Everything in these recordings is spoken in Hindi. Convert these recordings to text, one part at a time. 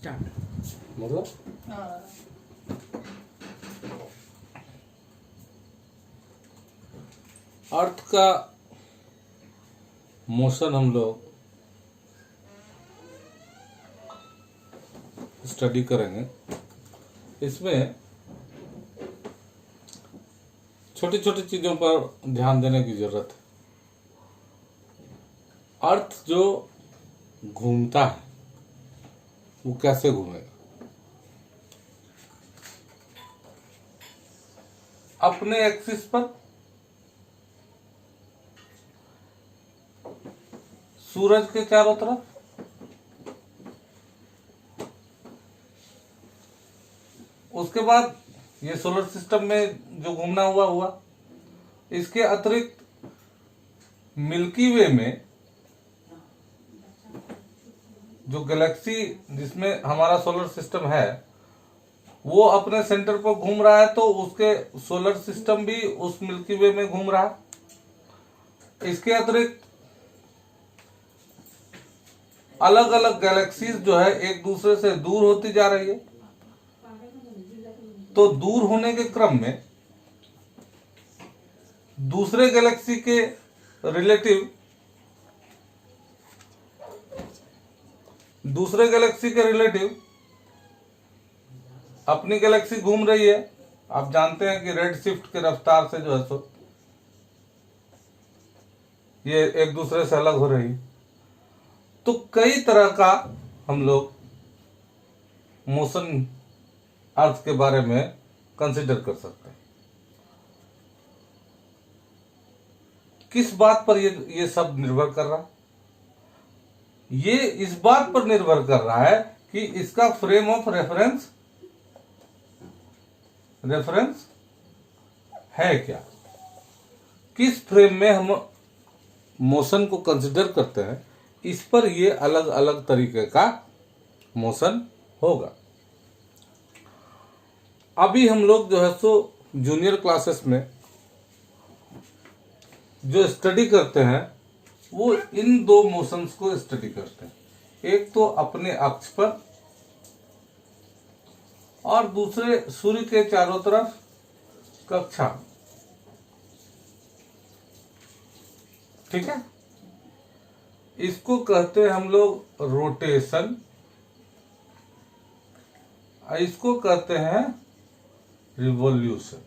स्टार्ट मतलब अर्थ का मोशन हम लोग स्टडी करेंगे। इसमें छोटी छोटी चीजों पर ध्यान देने की जरूरत है। अर्थ जो घूमता है वो कैसे घूमेगा? अपने एक्सिस पर, सूरज के चारों तरफ, उसके बाद ये सोलर सिस्टम में जो घूमना हुआ। इसके अतिरिक्त मिल्की वे में जो गैलेक्सी जिसमें हमारा सोलर सिस्टम है वो अपने सेंटर पर घूम रहा है, तो उसके सोलर सिस्टम भी उस मिल्की वे में घूम रहा है। इसके अतिरिक्त अलग अलग गैलेक्सीज जो है एक दूसरे से दूर होती जा रही है, तो दूर होने के क्रम में दूसरे गैलेक्सी के रिलेटिव अपनी गैलेक्सी घूम रही है। आप जानते हैं कि रेड शिफ्ट की रफ्तार से जो है सो ये एक दूसरे से अलग हो रही है। तो कई तरह का हम लोग मोशन अर्थ के बारे में कंसिडर कर सकते हैं। किस बात पर ये सब निर्भर कर रहा है? ये इस बात पर निर्भर कर रहा है कि इसका फ्रेम ऑफ रेफरेंस है क्या। किस फ्रेम में हम मोशन को कंसिडर करते हैं, इस पर ये अलग अलग तरीके का मोशन होगा। अभी हम लोग जो है सो जूनियर क्लासेस में जो स्टडी करते हैं वो इन दो मोशंस को स्टडी करते हैं। एक तो अपने अक्ष पर और दूसरे सूर्य के चारों तरफ कक्षा। ठीक है, इसको कहते हैं हम लोग रोटेशन, इसको कहते हैं रिवॉल्यूशन।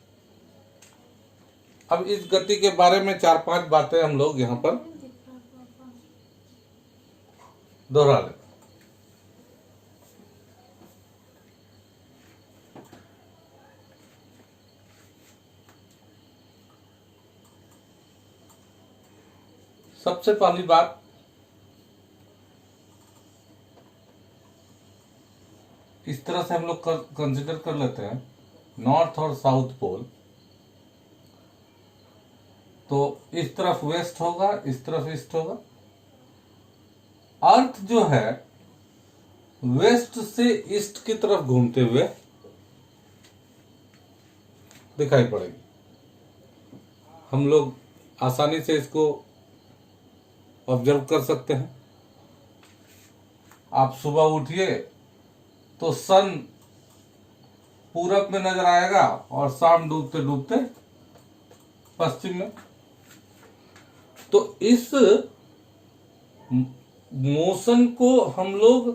अब इस गति के बारे में 4-5 बातें हम लोग यहां पर दोहरा लें। सबसे पहली बात, इस तरह से हम लोग कंसिडर कर लेते हैं नॉर्थ और साउथ पोल। तो इस तरफ वेस्ट होगा, इस तरफ ईस्ट होगा। अर्थ जो है वेस्ट से ईस्ट की तरफ घूमते हुए दिखाई पड़ेगी। हम लोग आसानी से इसको ऑब्जर्व कर सकते हैं। आप सुबह उठिए तो सन पूरब में नजर आएगा और शाम डूबते डूबते पश्चिम में। तो इस मोशन को हम लोग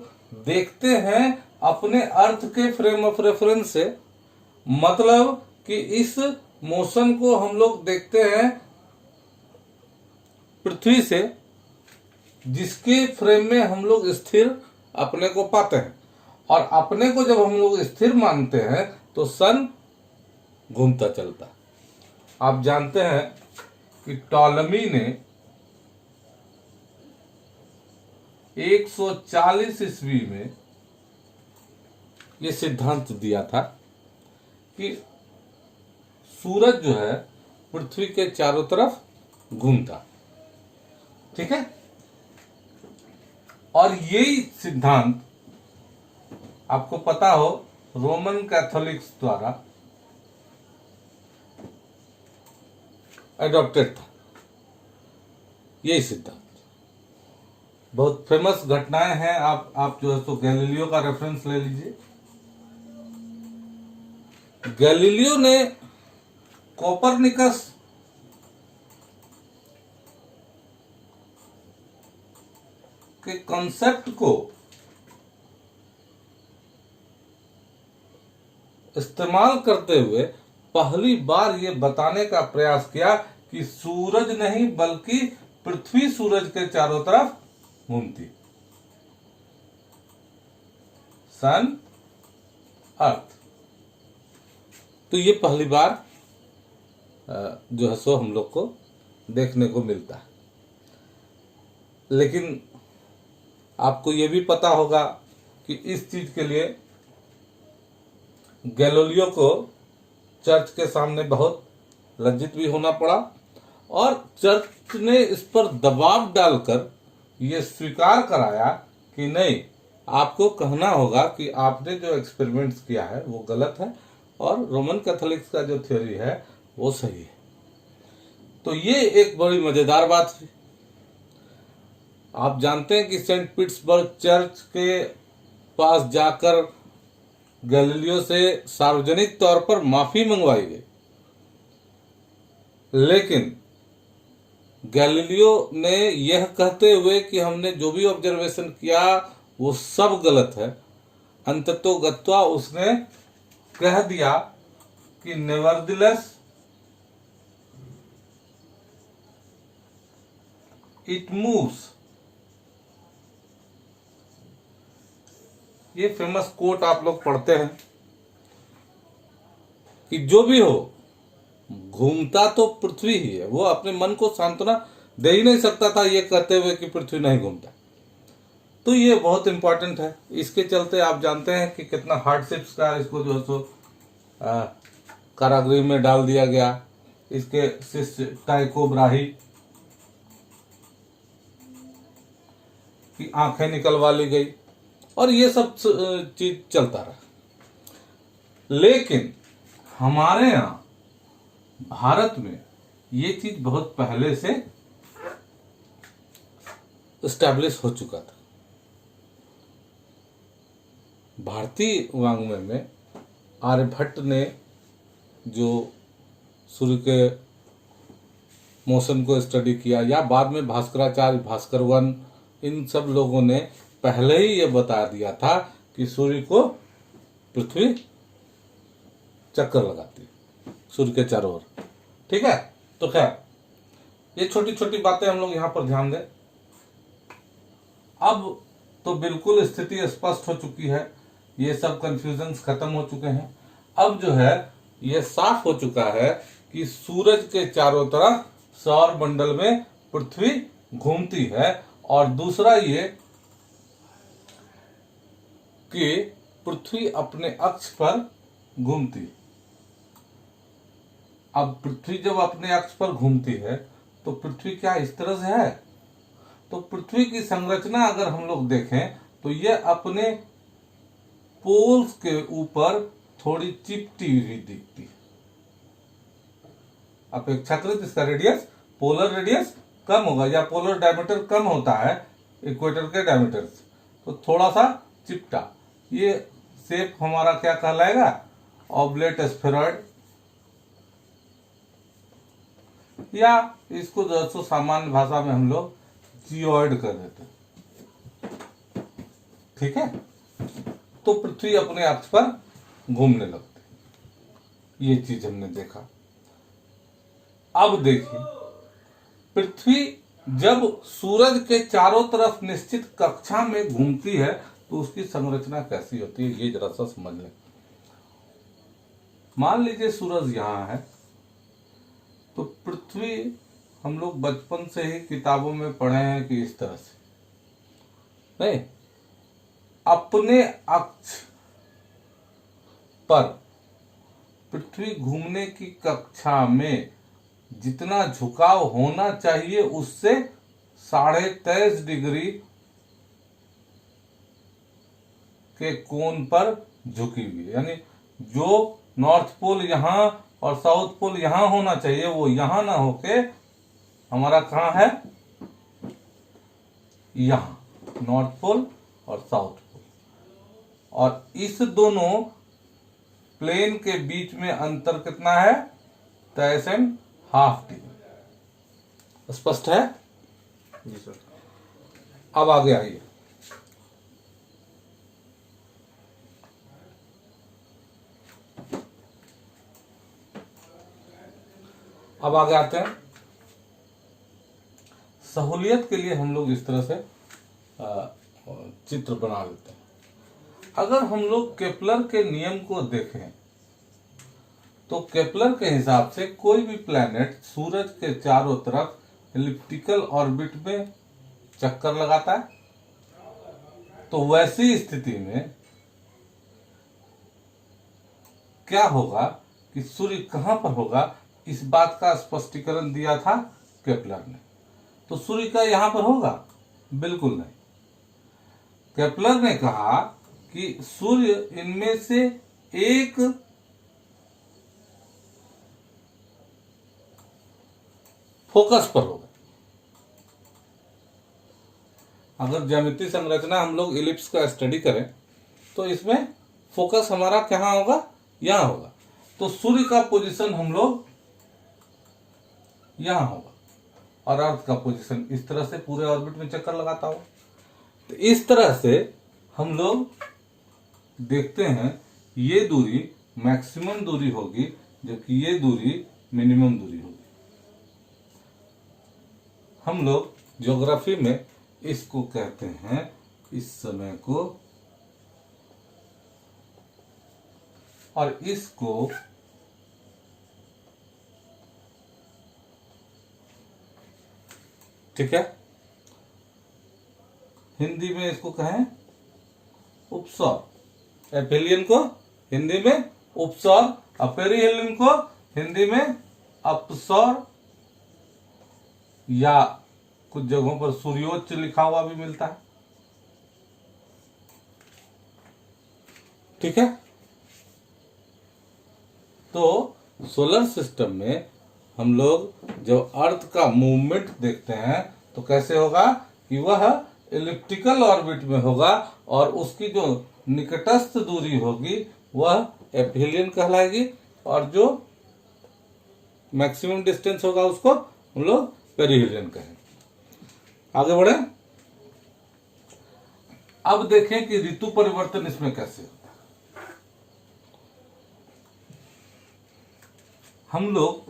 देखते हैं अपने अर्थ के फ्रेम ऑफ रेफरेंस से। मतलब कि इस मोशन को हम लोग देखते हैं पृथ्वी से, जिसके फ्रेम में हम लोग स्थिर अपने को पाते हैं। और अपने को जब हम लोग स्थिर मानते हैं तो सन घूमता चलता है। आप जानते हैं कि टॉलमी ने 140 ईस्वी में ये सिद्धांत दिया था कि सूरज जो है पृथ्वी के चारों तरफ घूमता। ठीक है, और यही सिद्धांत आपको पता हो रोमन कैथोलिक्स द्वारा एडॉप्टेड था, यही सिद्धांत। बहुत फेमस घटनाएं हैं। आप जो है तो गैलीलियो का रेफरेंस ले लीजिए। गैलीलियो ने कोपरनिकस के कॉन्सेप्ट को इस्तेमाल करते हुए पहली बार ये बताने का प्रयास किया कि सूरज नहीं बल्कि पृथ्वी सूरज के चारों तरफ घूमती। सन अर्थ। तो ये पहली बार जो है सो हम लोग को देखने को मिलता है। लेकिन आपको ये भी पता होगा कि इस चीज के लिए गैलीलियो को चर्च के सामने बहुत लज्जित भी होना पड़ा और चर्च ने इस पर दबाव डालकर ये स्वीकार कराया कि नहीं, आपको कहना होगा कि आपने जो एक्सपेरिमेंट्स किया है वो गलत है और रोमन कैथोलिक्स का जो थ्योरी है वो सही है। तो ये एक बड़ी मजेदार बात थी। आप जानते हैं कि सेंट पीटर्सबर्ग चर्च के पास जाकर गैलीलियो से सार्वजनिक तौर पर माफी मंगवाई गई, लेकिन गैलीलियो ने यह कहते हुए कि हमने जो भी ऑब्जर्वेशन किया वो सब गलत है, अंततोगत्वा उसने कह दिया कि नेवरदिलेस इट मूव्स। ये फेमस कोट आप लोग पढ़ते हैं कि जो भी हो घूमता तो पृथ्वी ही है। वो अपने मन को सांत्वना दे ही नहीं सकता था ये कहते हुए कि पृथ्वी नहीं घूमता। तो ये बहुत इंपॉर्टेंट है। इसके चलते आप जानते हैं कि कितना हार्डशिप्स का इसको जो है सो कारागृह में डाल दिया गया। इसके शिष्य टाइको ब्राही की आंखें निकलवा ली गई और ये सब चीज चलता रहा। लेकिन हमारे यहाँ भारत में ये चीज बहुत पहले से एस्टैब्लिश हो चुका था। भारतीय वांग्मय में आर्यभट्ट ने जो सूर्य के मोशन को स्टडी किया, या बाद में भास्कराचार्य, भास्कर वन, इन सब लोगों ने पहले ही ये बता दिया था कि सूर्य को पृथ्वी चक्कर लगाती है सूर्य के चारों ओर। ठीक है, तो खैर ये छोटी छोटी बातें हम लोग यहां पर ध्यान दें। अब तो बिल्कुल स्थिति स्पष्ट हो चुकी है, ये सब कंफ्यूजन्स खत्म हो चुके हैं। अब जो है ये साफ हो चुका है कि सूरज के चारों तरफ सौर मंडल में पृथ्वी घूमती है। और दूसरा ये कि पृथ्वी अपने अक्ष पर घूमती। अब पृथ्वी जब अपने अक्ष पर घूमती है तो पृथ्वी क्या इस तरह से है? तो पृथ्वी की संरचना अगर हम लोग देखें तो यह अपने पोल्स के ऊपर थोड़ी चिपटी हुई दिखती है। अपेक्षाकृत इसका रेडियस, पोलर रेडियस कम होगा या पोलर डायमीटर कम होता है इक्वेटर के डायमीटर से, तो थोड़ा सा चिपटा। ये शेप हमारा क्या कहलाएगा? ऑब्लेट स्फेरॉइड, या इसको दोस्तों सामान्य भाषा में हम लोग जियोइड कर देते हैं। ठीक है, तो पृथ्वी अपने अक्ष पर घूमने लगती। ये चीज हमने देखा। अब देखिए, पृथ्वी जब सूरज के चारों तरफ निश्चित कक्षा में घूमती है तो उसकी संरचना कैसी होती है, ये जरा सा समझ लें। मान लीजिए सूरज यहां है, तो पृथ्वी हम लोग बचपन से ही किताबों में पढ़े हैं कि इस तरह से नहीं, अपने अक्ष पर पृथ्वी घूमने की कक्षा में जितना झुकाव होना चाहिए उससे 23.5 डिग्री के कोण पर झुकी हुई है। यानी जो नॉर्थ पोल यहां और साउथ पोल यहां होना चाहिए वो यहां ना होके हमारा कहां है? यहां। नॉर्थ पोल और साउथ पोल, और इस दोनों प्लेन के बीच में अंतर कितना है? 23.5 डिग्री। स्पष्ट है? जी सर। अब आगे आइए। अब आगे आते हैं। सहूलियत के लिए हम लोग इस तरह से चित्र बना लेते हैं। अगर हम लोग केपलर के नियम को देखें तो केपलर के हिसाब से कोई भी प्लैनेट सूरज के चारों तरफ एलिप्टिकल ऑर्बिट में चक्कर लगाता है, तो वैसी स्थिति में क्या होगा कि सूर्य कहां पर होगा, इस बात का स्पष्टीकरण दिया था केपलर ने। तो सूर्य का यहां पर होगा? बिल्कुल नहीं। केपलर ने कहा कि सूर्य इनमें से एक फोकस पर होगा। अगर ज्यामितीय संरचना हम लोग इलिप्स का स्टडी करें तो इसमें फोकस हमारा कहां होगा? यहां होगा। तो सूर्य का पोजीशन हम लोग यहां होगा और अर्थ का पोजीशन इस तरह से पूरे ऑर्बिट में चक्कर लगाता होगा। तो इस तरह से हम लोग देखते हैं ये दूरी मैक्सिमम दूरी होगी, जबकि ये दूरी मिनिमम दूरी होगी। हम लोग ज्योग्राफी में इसको कहते हैं, इस समय को और इसको ठीक है, हिंदी में इसको कहें उपसौर। एपेलियन को हिंदी में उपसौर, अपेरिहेलियन को हिंदी में अपसौर, या कुछ जगहों पर सूर्योच्च लिखा हुआ भी मिलता है। ठीक है। तो सोलर सिस्टम में हम लोग जब अर्थ का मूवमेंट देखते हैं तो कैसे होगा कि वह एलिप्टिकल ऑर्बिट में होगा और उसकी जो निकटस्थ दूरी होगी वह एपिलियन कहलाएगी, और जो मैक्सिमम डिस्टेंस होगा उसको हम लोग पेरिहेलियन कहेंगे। आगे बढ़े। अब देखें कि ऋतु परिवर्तन इसमें कैसे होता है। हम लोग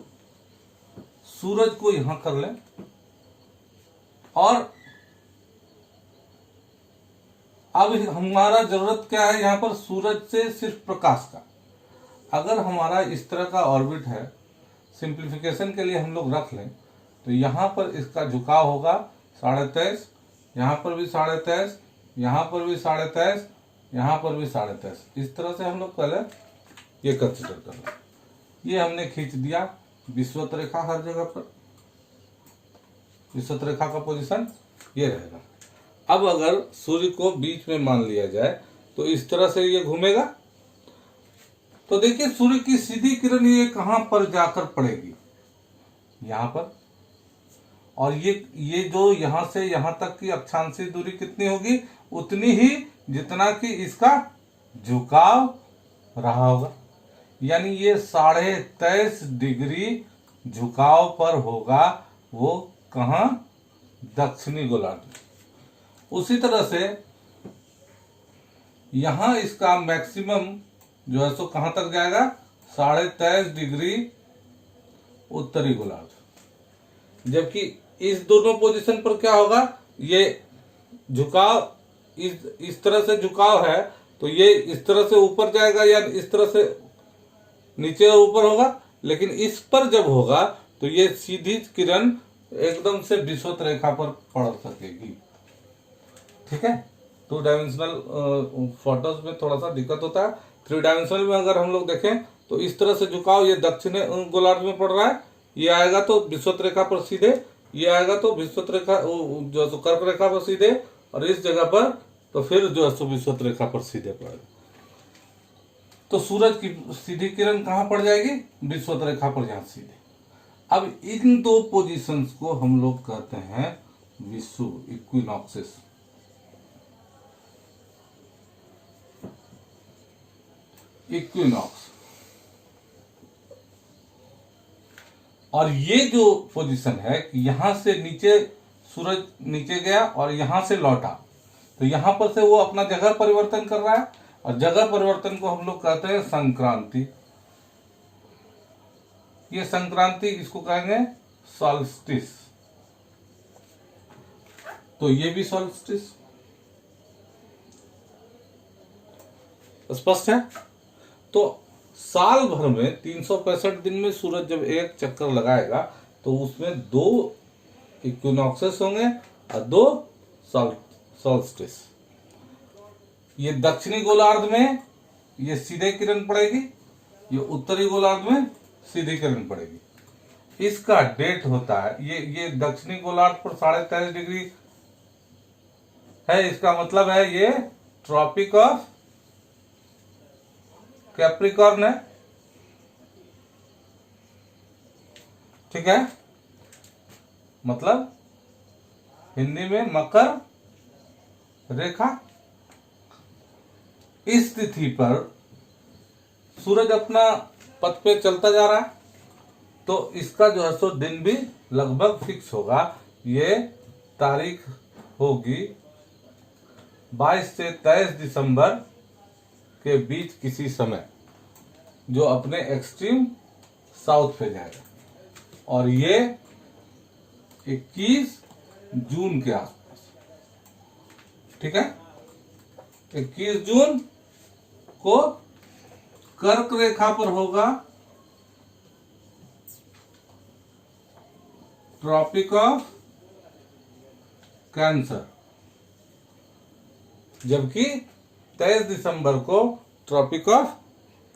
सूरज को यहां कर लें और अब हमारा जरूरत क्या है, यहां पर सूरज से सिर्फ प्रकाश का। अगर हमारा इस तरह का ऑर्बिट है, सिंप्लीफिकेशन के लिए हम लोग रख लें तो यहां पर इसका झुकाव होगा 23.5, यहां पर भी 23.5, यहां पर भी 23.5, यहां पर भी 23.5। इस तरह से हम लोग पहले ये कंसिडर कर लें। ये हमने खींच दिया विषुवत रेखा हर जगह पर। विषुवत रेखा का पोजीशन ये रहेगा। अब अगर सूर्य को बीच में मान लिया जाए तो इस तरह से ये घूमेगा। तो देखिए सूर्य की सीधी किरण ये कहां पर जाकर पड़ेगी, यहां पर। और ये जो यहां से यहां तक की अक्षांशीय दूरी कितनी होगी, उतनी ही जितना कि इसका झुकाव रहा होगा। यानी ये 23.5 डिग्री झुकाव पर होगा। वो कहां? दक्षिणी गोलार्ध में। उसी तरह से यहां इसका मैक्सिमम जो है सो कहां तक जाएगा? 23.5 डिग्री उत्तरी गोलार्ध। जबकि इस दोनों पोजीशन पर क्या होगा, ये झुकाव इस तरह से झुकाव है तो ये इस तरह से ऊपर जाएगा या इस तरह से नीचे और ऊपर होगा। लेकिन इस पर जब होगा तो ये सीधी किरण एकदम से विषुवत रेखा पर पड़ सकेगी। ठीक है। 2 डायमेंशनल फोटोज में थोड़ा सा दिक्कत होता है। 3 डायमेंशनल में अगर हम लोग देखें तो इस तरह से झुकाव ये दक्षिणी गोलार्ध में पड़ रहा है। ये आएगा तो विषुवत रेखा पर सीधे, ये आएगा तो विषुवत रेखा जो कर्क रेखा पर सीधे, और इस जगह पर तो फिर जो है विषुवत रेखा पर सीधे पड़ेगा। तो सूरज की सीधी किरण कहां पड़ जाएगी? विषुवत रेखा पर यहां सीधे। अब इन दो पोजीशंस को हम लोग कहते हैं विषुव, इक्विनॉक्सेस। इक्विनॉक्स। और ये जो पोजीशन है कि यहां से नीचे सूरज नीचे गया और यहां से लौटा, तो यहां पर से वो अपना जगह परिवर्तन कर रहा है, और जगह परिवर्तन को हम लोग कहते हैं संक्रांति। ये संक्रांति, इसको कहेंगे सॉल्स्टिस। तो ये भी सॉल्स्टिस। स्पष्ट है? तो साल भर में 365 दिन में सूरज जब एक चक्कर लगाएगा तो उसमें 2 इक्विनॉक्सेस होंगे और 2 सॉल्स्टिस। ये दक्षिणी गोलार्ध में ये सीधे किरण पड़ेगी, ये उत्तरी गोलार्ध में सीधी किरण पड़ेगी। इसका डेट होता है, ये दक्षिणी गोलार्ध पर 23.5 डिग्री है, इसका मतलब है ये ट्रॉपिक ऑफ कैप्रिकॉर्न है। ठीक है, मतलब हिंदी में मकर रेखा। इस तिथि पर सूरज अपना पथ पे चलता जा रहा है, तो इसका जो है सो दिन भी लगभग फिक्स होगा। ये तारीख होगी 22 से 23 दिसंबर के बीच किसी समय, जो अपने एक्सट्रीम साउथ पे जाएगा, और ये 21 जून के आसपास। ठीक है, 21 जून को कर्क रेखा पर होगा ट्रॉपिक ऑफ कैंसर, जबकि 23 दिसंबर को ट्रॉपिक ऑफ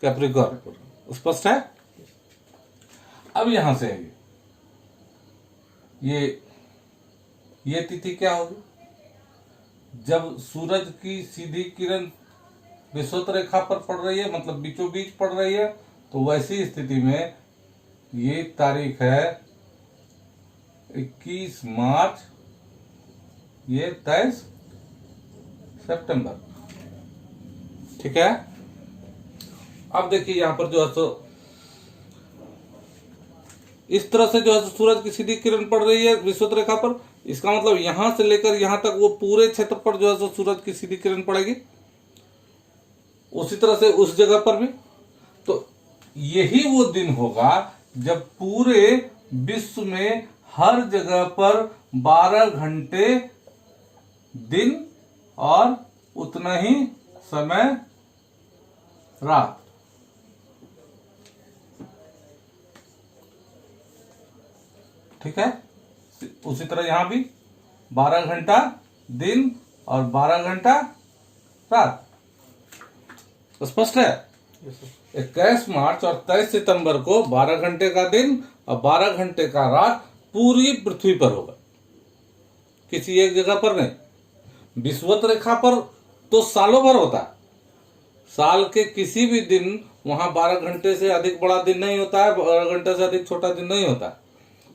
कैप्रिकॉर्न पर। स्पष्ट है? अब यहां से ये तिथि क्या होगी? जब सूरज की सीधी किरण विषुवत रेखा पर पड़ रही है, मतलब बीचों बीच पड़ रही है, तो वैसी स्थिति में ये तारीख है 21 मार्च, ये 23 सितंबर। ठीक है, अब देखिए यहां पर जो है तो इस तरह से जो है सूरज की सीधी किरण पड़ रही है विषुवत रेखा पर, इसका मतलब यहां से लेकर यहां तक वो पूरे क्षेत्र पर जो है तो सूरज की सीधी किरण पड़ेगी। उसी तरह से उस जगह पर भी, तो यही वो दिन होगा जब पूरे विश्व में हर जगह पर 12 घंटे दिन और उतना ही समय रात। ठीक है, उसी तरह यहां भी 12 घंटा दिन और 12 घंटा रात। स्पष्ट है? 21 मार्च और 23 सितंबर को 12 घंटे का दिन और 12 घंटे का रात पूरी पृथ्वी पर होगा, किसी एक जगह पर नहीं। विषुवत रेखा पर तो सालों भर होता है, साल के किसी भी दिन वहां 12 घंटे से अधिक बड़ा दिन नहीं होता है, 12 घंटे से अधिक छोटा दिन नहीं होता है,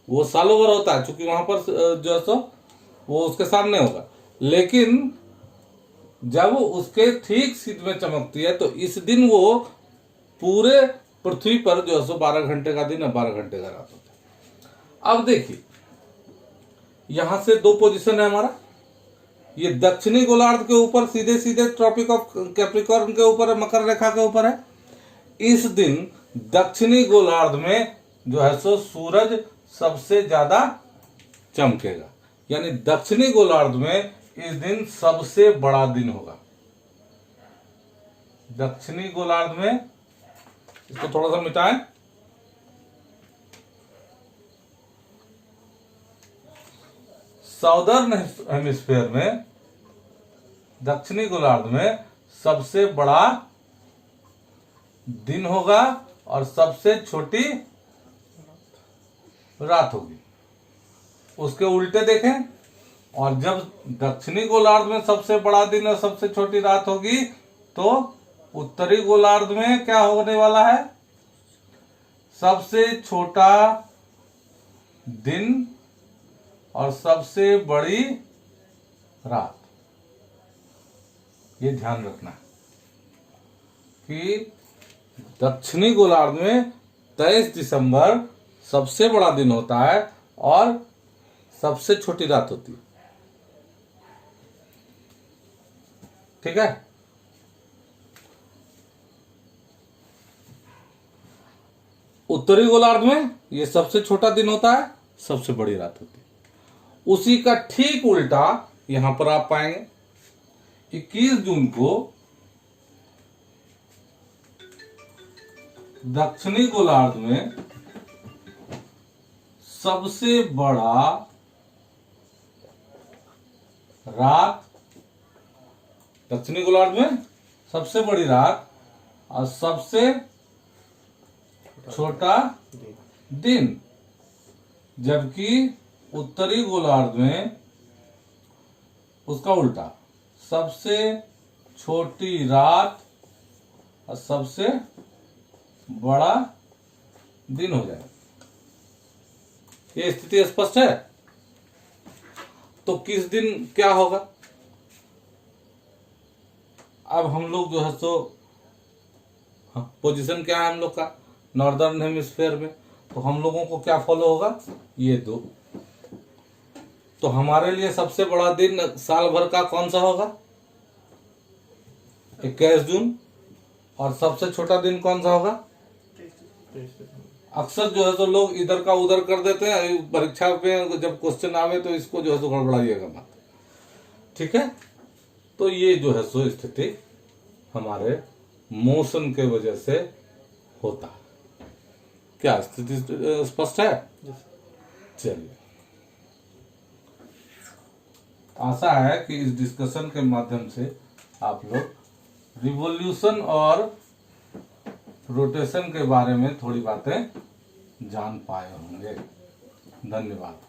वो सालों भर होता है, क्योंकि वहां पर जो है सो वो उसके सामने होगा। लेकिन जब उसके ठीक सिद्ध में चमकती है, तो इस दिन वो पूरे पृथ्वी पर जो है सो 12 घंटे का दिन और 12 घंटे का रात होता है। अब देखिए यहां से 2 पोजीशन है हमारा, ये दक्षिणी गोलार्ध के ऊपर सीधे सीधे ट्रॉपिक ऑफ कैप्रिकॉर्न के ऊपर है, मकर रेखा के ऊपर है। इस दिन दक्षिणी गोलार्ध में जो है सो सूरज सबसे ज्यादा चमकेगा, यानी दक्षिणी गोलार्ध में इस दिन सबसे बड़ा दिन होगा। दक्षिणी गोलार्ध में, इसको थोड़ा सा मिटाएं, साउदर्न हेमिस्फीयर में दक्षिणी गोलार्ध में सबसे बड़ा दिन होगा और सबसे छोटी रात होगी। उसके उल्टे देखें, और जब दक्षिणी गोलार्ध में सबसे बड़ा दिन और सबसे छोटी रात होगी, तो उत्तरी गोलार्ध में क्या होने वाला है? सबसे छोटा दिन और सबसे बड़ी रात। ये ध्यान रखना कि दक्षिणी गोलार्ध में 23 दिसंबर सबसे बड़ा दिन होता है और सबसे छोटी रात होती है। ठीक है। उत्तरी गोलार्ध में ये सबसे छोटा दिन होता है, सबसे बड़ी रात होती है। उसी का ठीक उल्टा यहां पर आप पाएंगे 21 जून को दक्षिणी गोलार्ध में सबसे बड़ा रात, दक्षिणी गोलार्ध में सबसे बड़ी रात और सबसे छोटा दिन, जबकि उत्तरी गोलार्ध में उसका उल्टा, सबसे छोटी रात और सबसे बड़ा दिन हो जाए। ये स्थिति स्पष्ट है। तो किस दिन क्या होगा? अब हम लोग जो है सो पोजीशन क्या है हम लोग का नॉर्दर्न हेमिस्फीयर में, तो हम लोगों को क्या फॉलो होगा? ये दो। तो हमारे लिए सबसे बड़ा दिन साल भर का कौन सा होगा? 21 जून। और सबसे छोटा दिन कौन सा होगा? अक्सर जो है तो लोग इधर का उधर कर देते हैं, परीक्षा पे जब क्वेश्चन आवे तो इसको जो है तो गड़बड़ाइएगा मत। ठीक है। तो ये जो है सो स्थिति हमारे मोशन के वजह से होता है। क्या स्थिति स्पष्ट है? चलिए, आशा है कि इस डिस्कशन के माध्यम से आप लोग रिवॉल्यूशन और रोटेशन के बारे में थोड़ी बातें जान पाए होंगे। धन्यवाद।